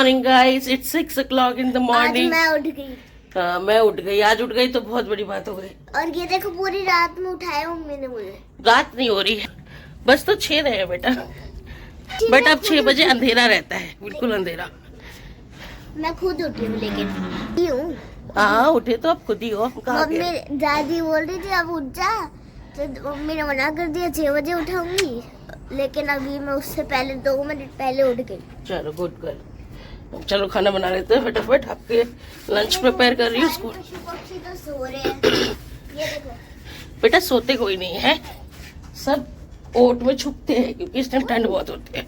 Morning guys, it's 6 o'clock in the आज morning. मैं उठ गई हाँ, मैं उठ गई। आज उठ गई तो बहुत बड़ी बात हो गई। और ये देखो पूरी रात में उठाया मम्मी ने मुझे। रात नहीं हो रही है, बस तो 6 रहे बेटा। बट अब 6 बजे अंधेरा रहता है, बिल्कुल अंधेरा। मैं खुद उठी हूँ लेकिन हूँ। हाँ उठे तो अब खुद ही हो। कहाँ गए? मम्मी दादी बोल रही थी अब उठ जा, तो मम्मी ने मना कर दिया 6 बजे उठाऊंगी, लेकिन अभी मैं उससे पहले 2 मिनट पहले उठ गई। चलो गुड गर्ल। चलो खाना बना लेते हैं फटाफट। आपके लंच प्रिपेयर कर रही हूँ उसको। पशु पक्षी तो सो रहे हैं। ये देखो बेटा सोते कोई नहीं है, सब ओट में छुपते हैं क्योंकि इस टाइम ठंड बहुत होती है।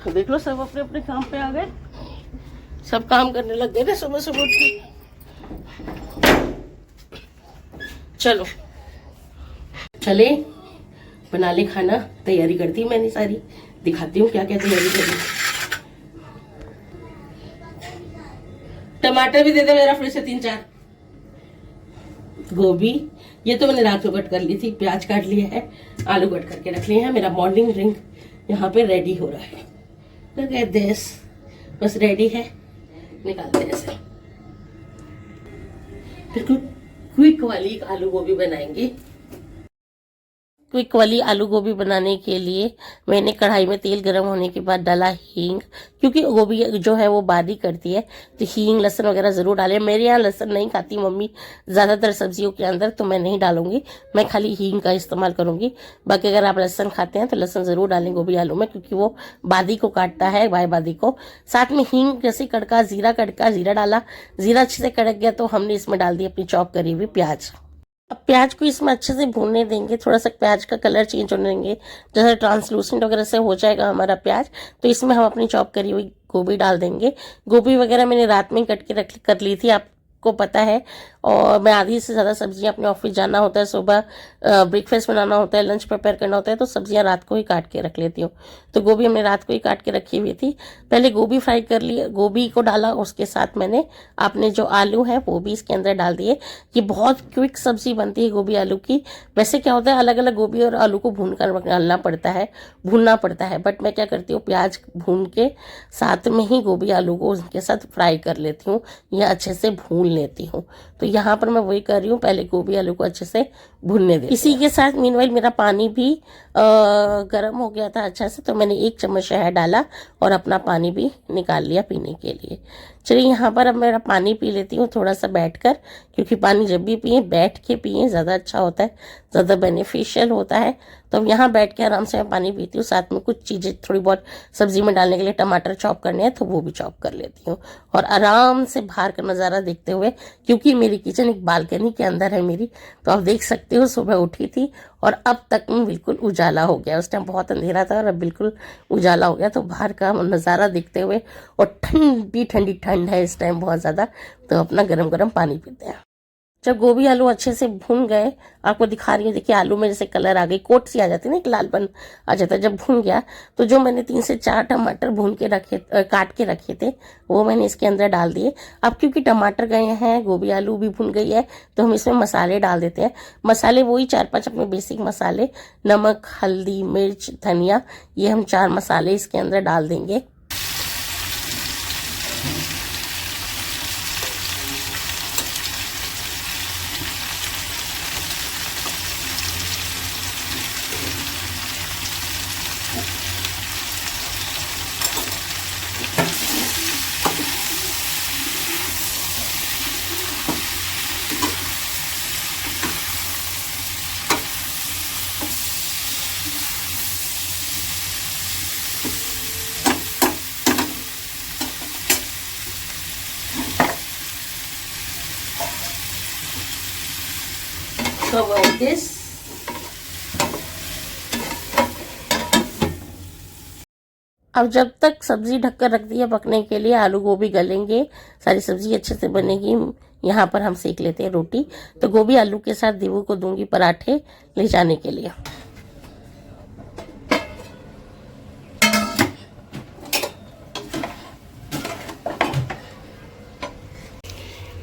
देख लो सब अपने अपने काम पे आ गए, सब काम करने लग गए ना सुबह सुबह उठ के। चलो चले बना ले खाना। तैयारी करती हूँ मैंने सारी, दिखाती हूँ क्या क्या तैयारी करी। टमाटर भी दे दे मेरा फ्रिज से 3-4। गोभी ये तो मैंने रात को कट कर ली थी। प्याज काट लिया है, आलू कट करके रख लिए हैं। मेरा मॉर्निंग ड्रिंक यहाँ पे रेडी हो रहा है। Look at this, बस रेडी है, निकालते हैं इसे। बिल्कुल क्विक वाली आलू गोभी बनाएंगे। क्विक वाली आलू गोभी बनाने के लिए मैंने कढ़ाई में तेल गर्म होने के बाद डाला हींग, क्योंकि गोभी जो है वो बारीक करती है, तो हींग लहसुन वगैरह ज़रूर डालें। मेरे यहाँ लहसुन नहीं खाती मम्मी ज़्यादातर सब्जियों के अंदर, तो मैं नहीं डालूंगी, मैं खाली हींग का इस्तेमाल करूंगी। बाकी अगर आप लहसुन खाते हैं तो लहसुन ज़रूर डालें गोभी आलू में, क्योंकि वो बादी को काटता है, बाय बादी को। साथ में हींग जैसे कड़का, जीरा डाला। जीरा अच्छे से कड़क गया तो हमने इसमें डाल दी अपनी चॉप करी हुई प्याज। अब प्याज को इसमें अच्छे से भूनने देंगे, थोड़ा सा प्याज का कलर चेंज होने देंगे। जैसे ट्रांसलूसेंट वगैरह से हो जाएगा हमारा प्याज, तो इसमें हम अपनी चॉप करी हुई गोभी डाल देंगे। गोभी वगैरह मैंने रात में कट के कर ली थी, आपको पता है। और मैं आधी से ज़्यादा सब्जियां, अपने ऑफिस जाना होता है, सुबह ब्रेकफास्ट बनाना होता है, लंच प्रिपेयर करना होता है, तो सब्जियां रात को ही काट के रख लेती हूँ। तो गोभी हमने रात को ही काट के रखी हुई थी। पहले गोभी फ्राई कर ली, गोभी को डाला, उसके साथ मैंने आपने जो आलू है वो भी इसके अंदर डाल दिए। ये बहुत क्विक सब्जी बनती है गोभी आलू की। वैसे क्या होता है, अलग अलग गोभी और आलू को भून कर डालना पड़ता है, भूनना पड़ता है, बट मैं क्या करती हूँ, प्याज भून के साथ में ही गोभी आलू को उनके साथ फ्राई कर लेती हूँ, या अच्छे से भून लेती हूँ। तो यहाँ पर मैं वही कर रही हूँ, पहले गोभी आलू को अच्छे से भूनने दे। इसी के साथ मीनवाइल मेरा पानी भी गर्म हो गया था अच्छा से, तो मैंने 1 चम्मच शहद डाला और अपना पानी भी निकाल लिया पीने के लिए। चलिए यहाँ पर अब मेरा पानी पी लेती हूँ थोड़ा सा बैठकर, क्योंकि पानी जब भी पिए बैठ के पिए, ज़्यादा अच्छा होता है, ज़्यादा बेनिफिशियल होता है। तो अब यहाँ बैठ के आराम से मैं पानी पीती हूँ। साथ में कुछ चीज़ें थोड़ी बहुत सब्जी में डालने के लिए, टमाटर चॉप करने हैं तो वो भी चॉप कर लेती हूँ, और आराम से बाहर का नज़ारा देखते हुए, क्योंकि मेरी किचन एक बालकनी के अंदर है मेरी, तो आप देख सकते हो सुबह उठी थी और अब तक में बिल्कुल उजाला हो गया। उस टाइम बहुत अंधेरा था और अब बिल्कुल उजाला हो गया। तो बाहर का नज़ारा देखते हुए, और ठंडी ठंडी ठंड है इस टाइम बहुत ज़्यादा, तो अपना गरम गरम पानी पीते हैं। जब गोभी आलू अच्छे से भून गए, आपको दिखा रही हूँ, देखिए आलू में जैसे कलर आ गई, कोट सी आ जाती है ना, एक लालपन आ जाता है जब भून गया। तो जो मैंने 3 से 4 टमाटर भून के रखे, काट के रखे थे, वो मैंने इसके अंदर डाल दिए। अब क्योंकि टमाटर गए हैं, गोभी आलू भी भून गई है, तो हम इसमें मसाले डाल देते हैं। मसाले वही 4-5 अपने बेसिक मसाले, नमक, हल्दी, मिर्च, धनिया, ये हम 4 मसाले इसके अंदर डाल देंगे। Cover this. अब जब तक सब्जी ढककर रख दी है पकने के लिए, आलू गोभी गलेंगे, सारी सब्जी अच्छे से बनेगी। यहाँ पर हम सेक लेते हैं रोटी। तो गोभी आलू के साथ देवू को दूंगी पराठे ले जाने के लिए।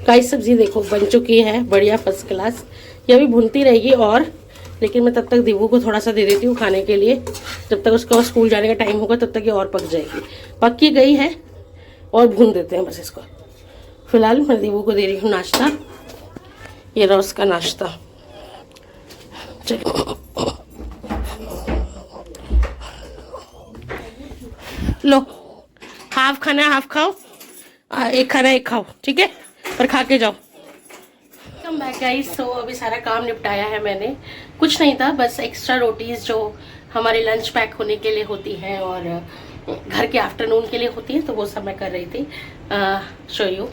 कई सब्जी देखो बन चुकी है, बढ़िया फर्स्ट क्लास। ये अभी भूनती रहेगी और लेकिन मैं तब तक दीवू को थोड़ा सा दे देती हूँ खाने के लिए। जब तक उसका स्कूल जाने का टाइम होगा तब तक ये और पक जाएगी। पक ही गई है और भून देते हैं बस इसको। फिलहाल मैं दीवू को दे रही हूँ नाश्ता। ये रहा उसका नाश्ता। चलो लो, हाफ खाना है हाफ खाओ, एक खाना एक खाओ, ठीक है, पर खा के जाओ। Welcome back guys. तो अभी सारा काम निपटाया है मैंने, कुछ नहीं था, बस एक्स्ट्रा रोटीज जो हमारे लंच पैक होने के लिए होती हैं और घर के आफ्टरनून के लिए होती है, तो वो सब मैं कर रही थी। शो यू,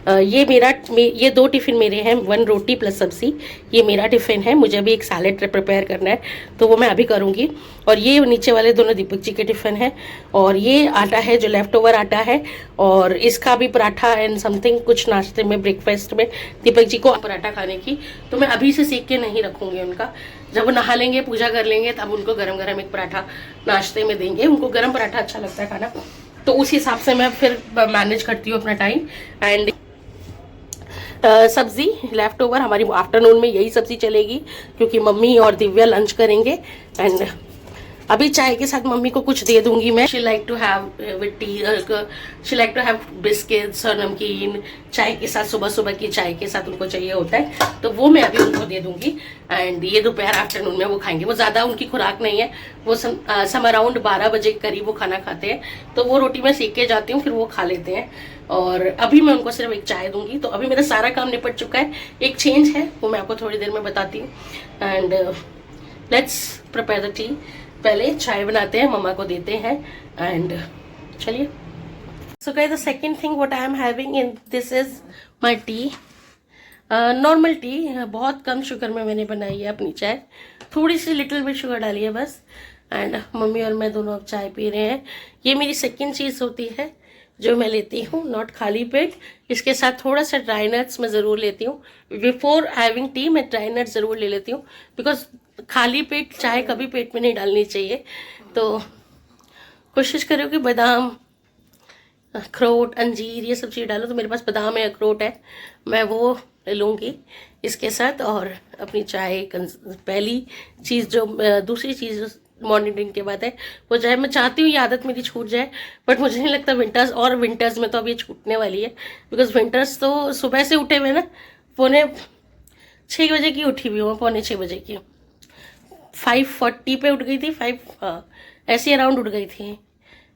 ये 2 टिफ़िन मेरे हैं, 1 रोटी प्लस सब्ज़ी। ये मेरा टिफ़िन है, मुझे अभी एक सैलेड प्रिपेयर करना है तो वो मैं अभी करूँगी। और ये नीचे वाले दोनों दीपक जी के टिफ़िन है। और ये आटा है जो लेफ़्ट ओवर आटा है, और इसका भी पराठा एंड समथिंग कुछ नाश्ते में ब्रेकफास्ट में दीपक जी को पराठा खाने की, तो मैं अभी से सेक के नहीं रखूँगी उनका। जब वो नहा लेंगे पूजा कर लेंगे तब उनको गरम गरम एक पराठा नाश्ते में देंगे। उनको गरम पराठा अच्छा लगता है खाना, तो उस हिसाब से मैं फिर मैनेज करती हूँ अपना टाइम। एंड सब्जी लेफ्ट ओवर हमारी आफ्टरनून में यही सब्जी चलेगी, क्योंकि मम्मी और दिव्या लंच करेंगे। एंड अभी चाय के साथ मम्मी को कुछ दे दूंगी मैं। She like to have with tea, she like to have biscuits और नमकीन चाय के साथ, सुबह सुबह की चाय के साथ उनको चाहिए होता है, तो वो मैं अभी उनको दे दूंगी। एंड ये दोपहर आफ्टरनून में वो खाएंगे। वो ज़्यादा उनकी खुराक नहीं है, वो सम अराउंड 12 बजे के करीब वो खाना खाते हैं, तो वो रोटी मैं सेक के जाती हूँ, फिर वो खा लेते हैं। और अभी मैं उनको सिर्फ एक चाय दूंगी। तो अभी मेरा सारा काम निपट चुका है, एक चेंज है वो मैं आपको थोड़ी देर में बताती हूँ। And let's prepare the T. पहले चाय बनाते हैं, मम्मा को देते हैं। एंड चलिए, so guys the second thing what I am having in this is my T, normal T. बहुत कम शुगर में मैंने बनाई है अपनी चाय, थोड़ी सी लिटिल बिट शुगर डाली है बस। एंड मम्मी और मैं दोनों अब चाय पी रहे हैं। ये मेरी सेकंड चीज़ होती है जो मैं लेती हूँ, नॉट खाली पेट। इसके साथ थोड़ा सा ड्राई नट्स मैं ज़रूर लेती हूँ। बिफोर हैविंग टी मैं ड्राई नट्स ज़रूर ले लेती हूँ, बिकॉज खाली पेट चाय कभी पेट में नहीं डालनी चाहिए। तो कोशिश करो कि बादाम, अखरोट, अंजीर ये सब चीज़ डालो। तो मेरे पास बादाम है, अखरोट है, मैं वो ले लूँगी इसके साथ। और अपनी चाय पहली चीज़ जो दूसरी चीज़ मॉर्निंग ड्रिंक के बाद है वो चाय। मैं चाहती हूँ ये आदत मेरी छूट जाए, बट मुझे नहीं लगता विंटर्स में तो अब ये छूटने वाली है। बिकॉज विंटर्स तो सुबह से उठे हुए ना, 5:45 बजे की उठी हुई हूँ, 5:45 बजे की, 5:40 पे उठ गई थी, 5 हाँ ऐसे अराउंड उठ गई थी।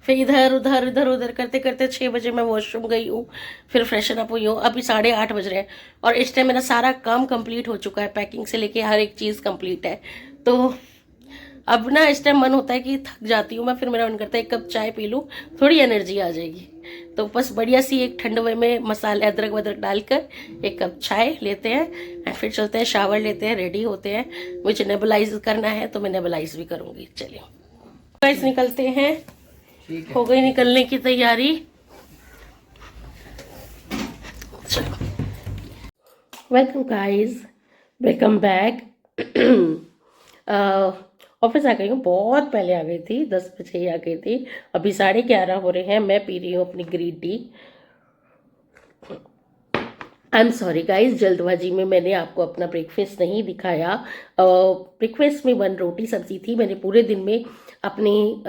फिर इधर उधर करते करते 6 बजे मैं वॉशरूम गई हूँ, फिर फ्रेशन अप हुई हूँ। अभी 8:30 बज रहे हैं और इस टाइम मेरा सारा काम कंप्लीट हो चुका है, पैकिंग से लेके हर एक चीज़ कंप्लीट है। तो अब ना इस टाइम मन होता है कि थक जाती हूँ मैं, फिर मेरा मन करता है एक कप चाय पी लूँ, थोड़ी एनर्जी आ जाएगी। तो बस बढ़िया सी एक ठंडे में मसाले अदरक वदरक डालकर एक कप चाय लेते हैं और फिर चलते हैं, शावर लेते हैं, रेडी होते हैं। मुझे नेबुलाइज करना है तो मैं नेबुलाइज भी करूँगी। चलिए गाइस निकलते हैं, हो गई निकलने की तैयारी। चलो, welcome guys, welcome back. Office आ गई हूँ, बहुत पहले आ गई थी, 10 बजे ही आ गई थी। अभी 11:30 हो रहे हैं, मैं पी रही हूँ अपनी green tea. I am sorry guys, जल्दबाजी में मैंने आपको अपना ब्रेकफास्ट नहीं दिखाया। ब्रेकफास्ट में 1 रोटी सब्जी थी। मैंने पूरे दिन में अपनी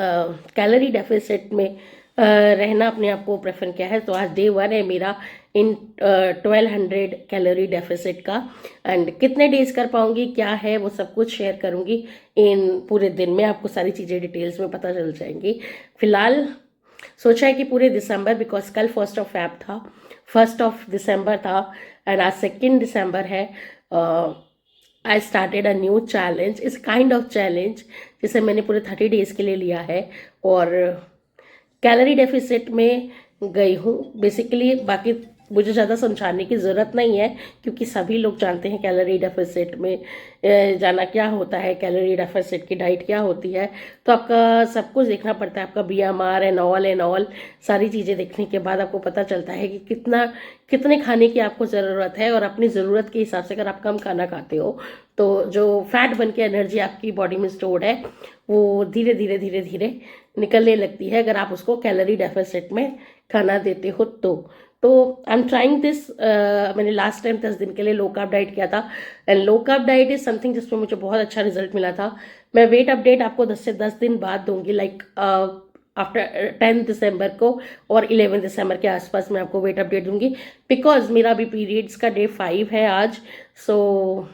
कैलोरी डेफिसिट में रहना अपने आप को प्रेफर किया है। तो आज डे 1 है मेरा इन 1200 कैलोरी डेफिसिट का। एंड कितने डेज कर पाऊंगी, क्या है, वो सब कुछ शेयर करूंगी इन पूरे दिन में। आपको सारी चीज़ें डिटेल्स में पता चल जाएंगी। फिलहाल सोचा है कि पूरे दिसंबर, बिकॉज कल 1 दिसंबर था एंड आज 2 दिसंबर है। I started a new challenge, इस काइंड ऑफ चैलेंज जिसे मैंने पूरे 30 डेज के लिए लिया है और कैलोरी डेफिसिट में गई हूँ बेसिकली। बाकी मुझे ज़्यादा समझाने की ज़रूरत नहीं है, क्योंकि सभी लोग जानते हैं कैलोरी डेफिसिट में जाना क्या होता है, कैलोरी डेफिसिट की डाइट क्या होती है। तो आपका सब कुछ देखना पड़ता है, आपका BMR एंड ऑल सारी चीज़ें देखने के बाद आपको पता चलता है कि कितने खाने की आपको ज़रूरत है। और अपनी ज़रूरत के हिसाब से अगर आप कम खाना खाते हो तो जो फैट बन के एनर्जी आपकी बॉडी में स्टोर्ड है वो धीरे धीरे निकलने लगती है, अगर आप उसको कैलोरी डेफिसिट में खाना देते हो तो आई एम ट्राइंग दिस। मैंने लास्ट टाइम 10 दिन के लिए लो कार्ब डाइट किया था, and low carb diet is something जिसमें मुझे बहुत अच्छा रिजल्ट मिला था। मैं वेट अपडेट आपको 10 से 10 दिन बाद दूंगी, लाइक आफ्टर 10 दिसंबर को और 11 दिसंबर के आसपास मैं आपको वेट अपडेट दूंगी, बिकॉज मेरा अभी पीरियड्स का डे 5 है आज। सो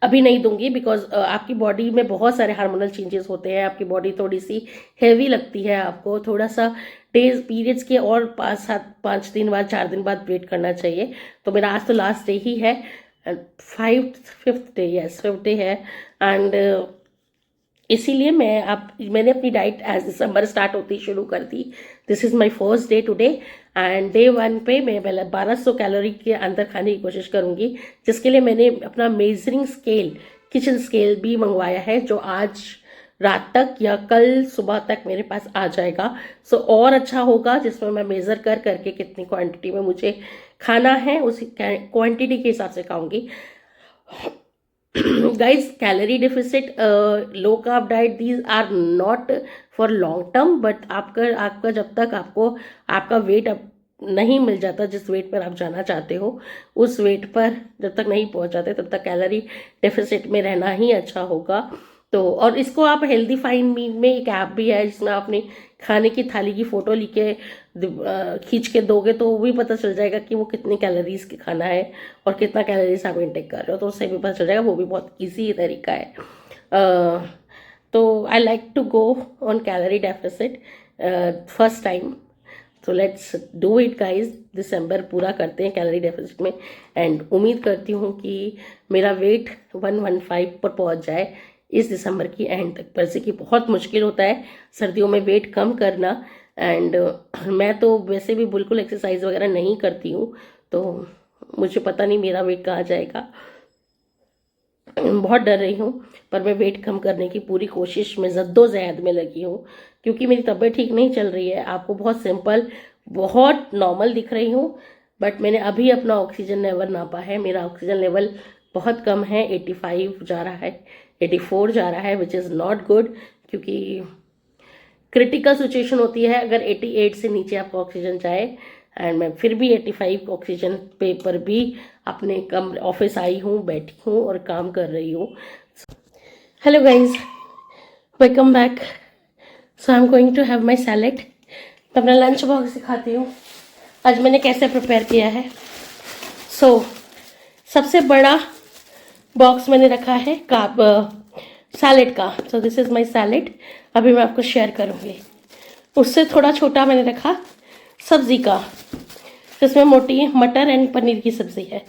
अभी नहीं दूंगी, बिकॉज आपकी बॉडी में बहुत सारे हार्मोनल चेंजेस होते हैं, आपकी बॉडी थोड़ी सी हैवी लगती है, आपको थोड़ा सा डेज पीरियड्स के और 5 दिन बाद 4 दिन बाद वेट करना चाहिए। तो मेरा आज तो लास्ट डे ही है, 5th day, yes 5th day है, एंड इसीलिए मैंने अपनी डाइट एज दिसंबर स्टार्ट होती शुरू कर दी। This is my first day today, and day 1 पे मैं पहले 1200 कैलोरी के अंदर खाने की कोशिश करूंगी, जिसके लिए मैंने अपना मेजरिंग स्केल, किचन स्केल भी मंगवाया है, जो आज रात तक या कल सुबह तक मेरे पास आ जाएगा। सो और अच्छा होगा, जिसमें मैं मेज़र करके कितनी क्वांटिटी में मुझे खाना है उसी क्वांटिटी के हिसाब से खाऊंगी। guys, calorie deficit, low carb diet, these are not for long term, but आपका जब तक आपका वेट नहीं मिल जाता, जिस वेट पर आप जाना चाहते हो उस वेट पर जब तक नहीं पहुंच जाते, तब तक कैलोरी डेफिसिट में रहना ही अच्छा होगा। तो और इसको आप हेल्दी फाइंड मी में एक ऐप भी है, जिसमें आप अपनी खाने की थाली की फोटो लिखे खींच के दोगे तो वो भी पता चल जाएगा कि वो कितनी कैलोरीज की खाना है और कितना कैलोरीज आप इंटेक कर रहे हो, तो उससे भी पता चल जाएगा। वो भी बहुत इजी तरीका है। तो I like to go on calorie deficit first time, so let's do it guys. दिसंबर पूरा करते हैं कैलोरी डेफिसिट में, एंड उम्मीद करती हूँ कि मेरा वेट 115 पर पहुँच जाए इस दिसंबर की एंड तक। पर से कि बहुत मुश्किल होता है सर्दियों में वेट कम करना, एंड मैं तो वैसे भी बिल्कुल एक्सरसाइज वगैरह नहीं करती हूँ, तो मुझे पता नहीं मेरा वेट कहाँ जाएगा। बहुत डर रही हूँ, पर मैं वेट कम करने की पूरी कोशिश में जद्दोजहद में लगी हूँ, क्योंकि मेरी तबीयत ठीक नहीं चल रही है। आपको बहुत सिंपल, बहुत नॉर्मल दिख रही हूँ, बट मैंने अभी अपना ऑक्सीजन लेवल नापा है। मेरा ऑक्सीजन लेवल बहुत कम है, 85 जा रहा है, 84 जा रहा है, विच इज़ नॉट गुड, क्योंकि क्रिटिकल सिचुएशन होती है अगर 88 से नीचे आपका ऑक्सीजन जाए। एंड मैं फिर भी 85 ऑक्सीजन पे पर भी अपने कम ऑफिस आई हूँ, बैठी हूँ और काम कर रही हूँ। Hello guys, welcome back. So I am going to have my salad. मैं अपना लंच बॉक्स दिखाती हूँ आज मैंने कैसे प्रिपेयर किया है। सो सबसे बड़ा बॉक्स मैंने रखा है सैलेड का। So this is my salad, अभी मैं आपको शेयर करूँगी। उससे थोड़ा छोटा मैंने रखा सब्ज़ी का, जिसमें मोटी मटर एंड पनीर की सब्ज़ी है।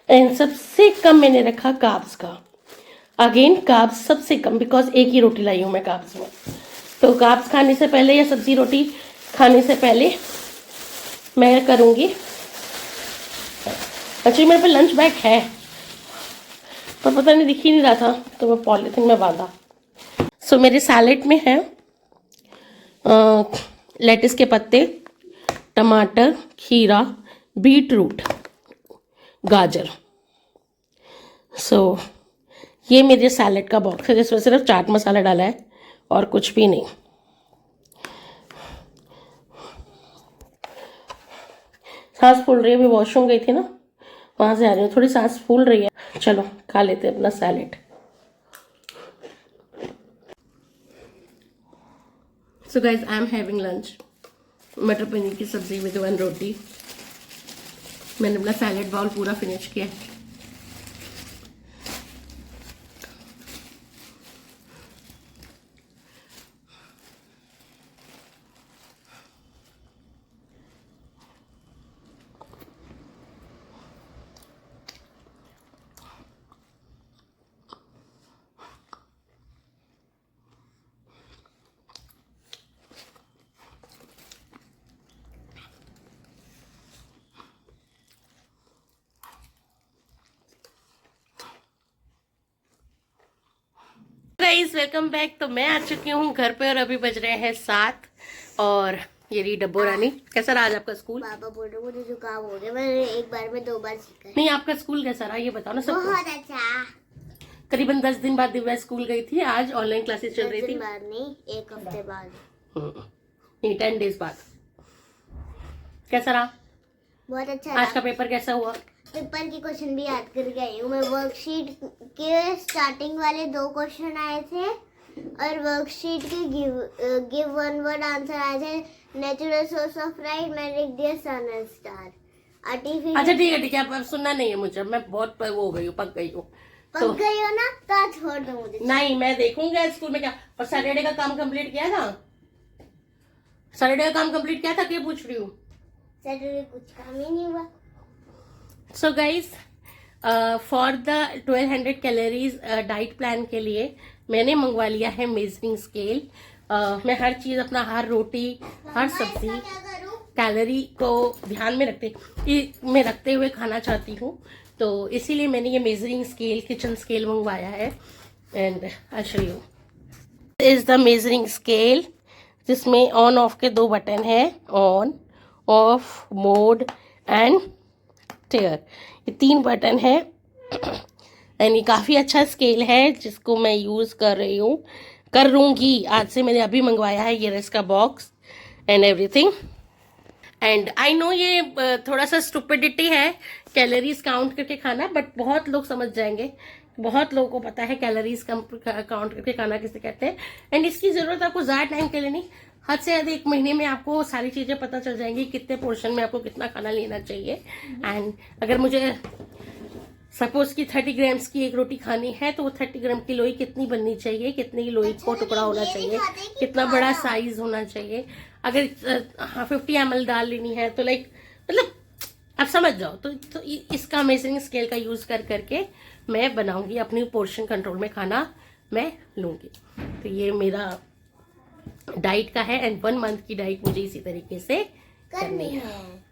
एंड सबसे कम मैंने रखा कार्ब्स का। अगेन कार्ब्स सबसे कम, बिकॉज एक ही रोटी लाई हूँ मैं कार्ब्स में। तो कार्ब्स खाने से पहले या सब्ज़ी रोटी खाने से पहले मैं करूँगी। एक्चुअली मेरे पे लंच बैग है, पर पता नहीं दिख ही नहीं रहा था, तो मैं पॉलीथिन में बांधा। सो मेरे सैलेड में है लेटिस के पत्ते, टमाटर, खीरा, बीट रूट, गाजर। सो ये मेरे सैलेड का बॉक्स है, जिसमें सिर्फ चाट मसाला डाला है और कुछ भी नहीं। सांस फूल रही है, अभी वॉशरूम गई थी ना, वहाँ से आ रही हूँ, थोड़ी सांस फूल रही है। चलो खा लेते हैं अपना salad. So guys, I am having lunch, मटर पनीर की सब्जी विद 1 रोटी। मैंने अपना सैलेड बाउल पूरा फिनिश किया। Guys, welcome back. तो मैं आ चुकी हूँ घर पे और अभी बज रहे हैं 7 और ये रही डब्बो रानी। कैसा रहा आज आपका स्कूल? पापा बोल रहे मुझे जुकाम हो गया, मैंने एक बार में 2 बार सीखा है। नहीं, आपका स्कूल कैसा रहा ये बताओ ना सबको। बहुत अच्छा। करीबन 10 दिन बाद दिव्या स्कूल गई थी। आज ऑनलाइन क्लासेस चल रही थी। 10 दिन बाद नहीं, 1 हफ्ते बाद। नहीं, 10 डेज बाद। कैसा रहा बहुत अच्छा आज का रहा। पेपर? कैसा हुआ? पेपर के क्वेश्चन भी याद करके आई हूँ मैं। वर्कशीट के स्टार्टिंग वाले 2 क्वेश्चन आए थे और वर्कशीट के गिव वन वर्ड आंसर आए थे। नेचुरल सोर्स ऑफ लाइट मैंने लिख दिया सन एंड स्टार। आर्टिफिशियल अच्छा ठीक है, अब सुनना नहीं है मुझे, मैं बहुत वो हो गई हूँ, पक गई हूँ। तो पक गई हो ना तो आज छोड़ दो मुझे। नहीं, मैं देखूंगी आज स्कूल में क्या। और सैटरडे का काम कंप्लीट किया था? सैटरडे का काम कंप्लीट किया था, क्या पूछ रही हूँ? सैटरडे कुछ काम ही नहीं हुआ। So guys, for the 1200 calories diet plan के लिए मैंने मंगवा लिया है मेजरिंग स्केल। मैं हर चीज अपना, हर रोटी, हर सब्जी क्या करूँ? कैलोरी को ध्यान में रखते हुए खाना चाहती हूँ, तो इसीलिए मैंने ये मेजरिंग स्केल, किचन स्केल मंगवाया है। And I show you is the measuring scale, जिसमें ऑन ऑफ के 2 बटन है, on off mode and tear, ये 3 बटन है। एंड ये काफ़ी अच्छा स्केल है जिसको मैं यूज़ कर लूँगी। आज से मैंने अभी मंगवाया है, ये इसका box and everything. And I know ये थोड़ा सा स्टुपिडिटी है कैलोरीज काउंट करके खाना, बट बहुत लोग समझ जाएंगे, बहुत लोगों को पता है कैलोरीज काउंट करके खाना किसे कहते हैं। एंड इसकी ज़रूरत आपको ज़्यादा टाइम के लिए नहीं, हद से ज़्यादा 1 महीने में आपको सारी चीज़ें पता चल जाएंगी, कितने पोर्शन में आपको कितना खाना लेना चाहिए। एंड अगर मुझे सपोज कि 30 ग्राम्स की एक रोटी खानी है, तो वो 30 ग्राम की लोई कितनी बननी चाहिए, कितनी लोई को टुकड़ा होना चाहिए, कितना बड़ा साइज होना चाहिए। अगर 50 ml दाल लेनी है तो लाइक, मतलब आप समझ जाओ। तो इसका मेजरिंग स्केल का यूज करके मैं बनाऊंगी, अपनी पोर्शन कंट्रोल में खाना मैं लूंगी। तो ये मेरा डाइट का है, एंड 1 मंथ की डाइट मुझे इसी तरीके से करनी है।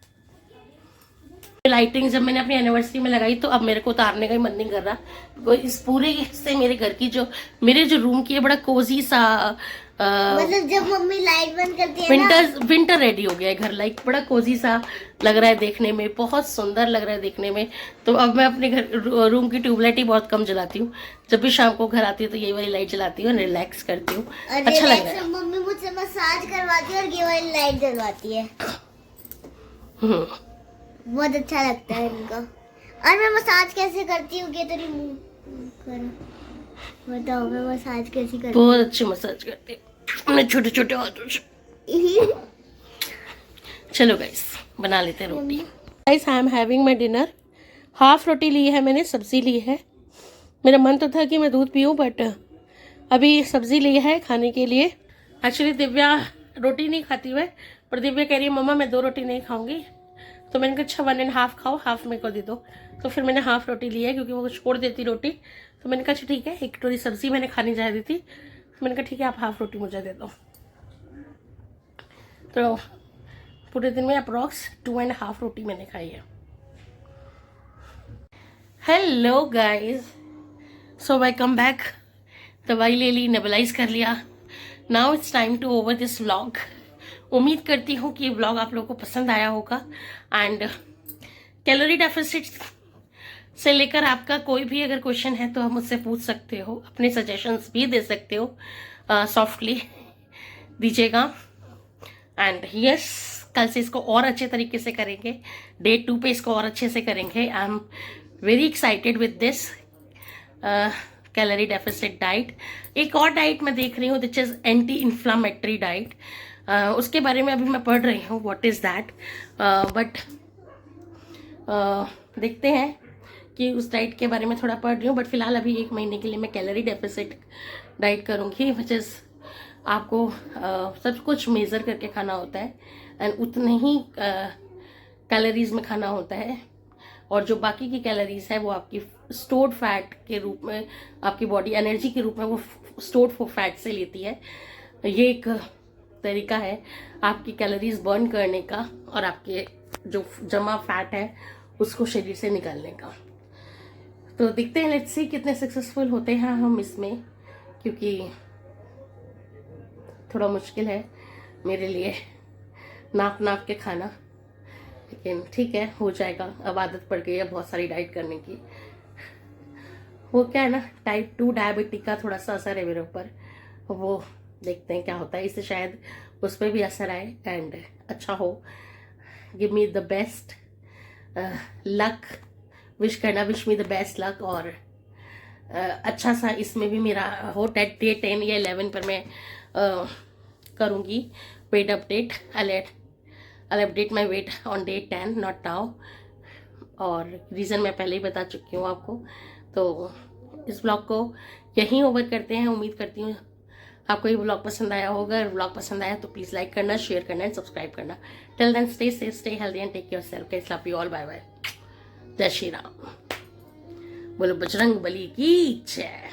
लाइटिंग जब मैंने अपनी एनिवर्सरी में लगाई, तो अब मेरे को उतारने का ही मन नहीं कर रहा। इस पूरे से मेरे घर की मेरे जो रूम की है, बड़ा कोजी सा, मतलब जब मम्मी लाइट बंद करती है ना, विंटर रेडी हो गया है घर, लाइक बड़ा कोजी सा लग रहा है देखने में, बहुत सुंदर लग रहा है देखने में। तो अब मैं अपने रूम की ट्यूबलाइट ही बहुत कम जलाती हूँ। जब भी शाम को घर आती हूँ तो यही वाली लाइट जलाती हूँ, रिलैक्स करती हूँ, अच्छा लग रहा है। मम्मी मुझसे मसाज करवाती है और ये वाली लाइट जलवाती है। बहुत अच्छा लगता है इनको। और मैं मसाज कैसे करती हूँ, ये तेरी मुंह करो, बताओ मैं मसाज कैसे करती हूँ? बहुत अच्छी मसाज करती हूँ छोटे छोटे हाथों से। चलो गाइस, बना लेते हैं रोटी। Guys, I am having my dinner. Half रोटी ली है मैंने, सब्जी ली है। मेरा मन तो था कि मैं दूध पीऊँ, बट अभी सब्जी ली है खाने के लिए। एक्चुअली दिव्या रोटी नहीं खाती हुए, पर दिव्या कह रही है मम्मा मैं 2 रोटी नहीं खाऊंगी। तो मैंने कहा अच्छा 1.5 खाओ, हाफ मेरे को दे दो। तो फिर मैंने हाफ रोटी ली है, क्योंकि वो छोड़ देती रोटी। तो मैंने कहा अच्छा ठीक है, एक थोड़ी सब्जी मैंने खानी चाह रही थी, तो मैंने कहा ठीक है आप हाफ रोटी मुझे दे दो। तो पूरे दिन में अप्रॉक्स 2.5 रोटी मैंने खाई है। Hello guys, so I come back. दवाई ले ली, नेबुलाइज कर लिया। Now it's time to over this vlog. उम्मीद करती हूँ कि ये व्लॉग आप लोगों को पसंद आया होगा। एंड कैलोरी डेफिसिट से लेकर आपका कोई भी अगर क्वेश्चन है तो आप मुझसे पूछ सकते हो, अपने सजेशंस भी दे सकते हो, सॉफ्टली दीजिएगा। एंड यस, कल से इसको और अच्छे तरीके से करेंगे, डे 2 पे इसको और अच्छे से करेंगे। I am very excited with this calorie deficit diet. एक और डाइट मैं देख रही हूँ, which is anti inflammatory diet. उसके बारे में अभी मैं पढ़ रही हूँ, व्हाट इज दैट, बट देखते हैं कि उस डाइट के बारे में थोड़ा पढ़ रही हूँ। बट फिलहाल अभी 1 महीने के लिए मैं कैलोरी डेफिसिट डाइट करूँगी, विच इज़ आपको सब कुछ मेज़र करके खाना होता है, एंड उतने ही कैलोरीज में खाना होता है, और जो बाकी की कैलोरीज है वो आपकी स्टोर्ड फैट के रूप में, आपकी बॉडी एनर्जी के रूप में वो स्टोर्ड फैट से लेती है। ये एक तरीका है आपकी कैलोरीज बर्न करने का, और आपके जो जमा फैट है उसको शरीर से निकालने का। तो देखते हैं, लेट्स सी कितने सक्सेसफुल होते हैं हम इसमें, क्योंकि थोड़ा मुश्किल है मेरे लिए नाप के खाना, लेकिन ठीक है, हो जाएगा। अब आदत पड़ गई है बहुत सारी डाइट करने की। वो क्या है ना, टाइप 2 डायबिटिक का थोड़ा सा असर है मेरे ऊपर, वो देखते हैं क्या होता है। इससे शायद उस पर भी असर आए एंड अच्छा हो। Give me the best luck, wish करना, wish me the best luck. और अच्छा सा इसमें भी मेरा हो डे 10 या 11 पर मैं करूँगी weight update. I'll update my weight on day 10, not now। और रीज़न मैं पहले ही बता चुकी हूँ आपको। तो इस ब्लॉग को यहीं ओवर करते हैं। उम्मीद करती हूँ आपको ये ब्लॉग पसंद आया होगा। अगर ब्लॉग पसंद आया तो प्लीज़ लाइक करना, शेयर करना एंड सब्सक्राइब करना। Till then stay safe, stay healthy and take care self. Guys, love you all, bye bye. जय श्री राम। बोलो बजरंग बली की जय।